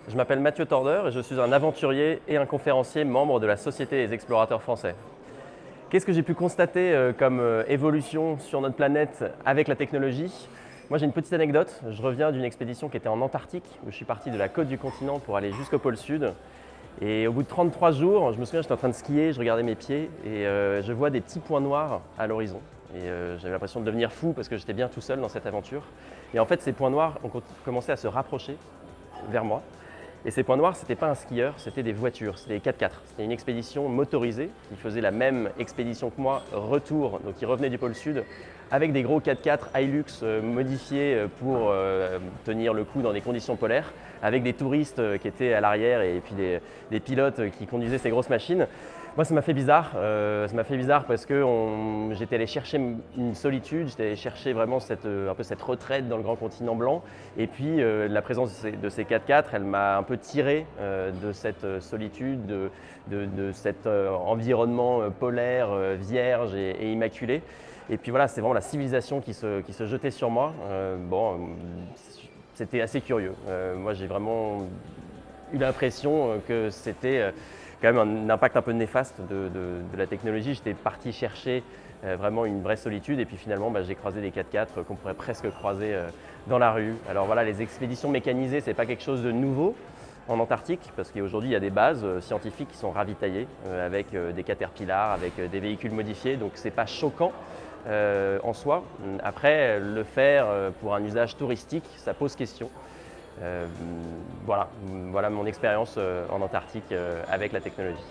Je m'appelle Mathieu Torder et je suis un aventurier et un conférencier membre de la Société des explorateurs français. Qu'est-ce que j'ai pu constater comme évolution sur notre planète avec la technologie? Moi j'ai une petite anecdote, je reviens d'une expédition qui était en Antarctique, où je suis parti de la côte du continent pour aller jusqu'au pôle sud. Et au bout de 33 jours, je me souviens, j'étais en train de skier, je regardais mes pieds et je vois des petits points noirs à l'horizon. Et j'avais l'impression de devenir fou parce que j'étais bien tout seul dans cette aventure. Et en fait, ces points noirs ont commencé à se rapprocher vers moi. Et ces points noirs, ce n'était pas un skieur, c'était des voitures, c'était des 4x4. C'était une expédition motorisée qui faisait la même expédition que moi, retour, donc qui revenait du pôle sud, avec des gros 4x4 Hilux modifiés pour tenir le coup dans des conditions polaires, avec des touristes qui étaient à l'arrière et puis des pilotes qui conduisaient ces grosses machines. Moi, ça m'a fait bizarre. Ça m'a fait bizarre parce que j'étais allé chercher une solitude, j'étais allé chercher vraiment un peu cette retraite dans le grand continent blanc. Et puis, la présence de ces 4x4, elle m'a un peu tiré de cette solitude, de cet environnement polaire, vierge et immaculé. Et puis voilà, c'est vraiment la civilisation qui se jetait sur moi. C'était assez curieux. Moi, j'ai vraiment eu l'impression que c'était quand même un impact un peu néfaste de la technologie. J'étais parti chercher vraiment une vraie solitude et puis finalement j'ai croisé des 4x4 qu'on pourrait presque croiser dans la rue. Alors voilà, les expéditions mécanisées, c'est pas quelque chose de nouveau en Antarctique parce qu'aujourd'hui il y a des bases scientifiques qui sont ravitaillées avec des caterpillars, avec des véhicules modifiés, donc c'est pas choquant en soi. Après, le faire pour un usage touristique, ça pose question. Voilà mon expérience en Antarctique avec la technologie.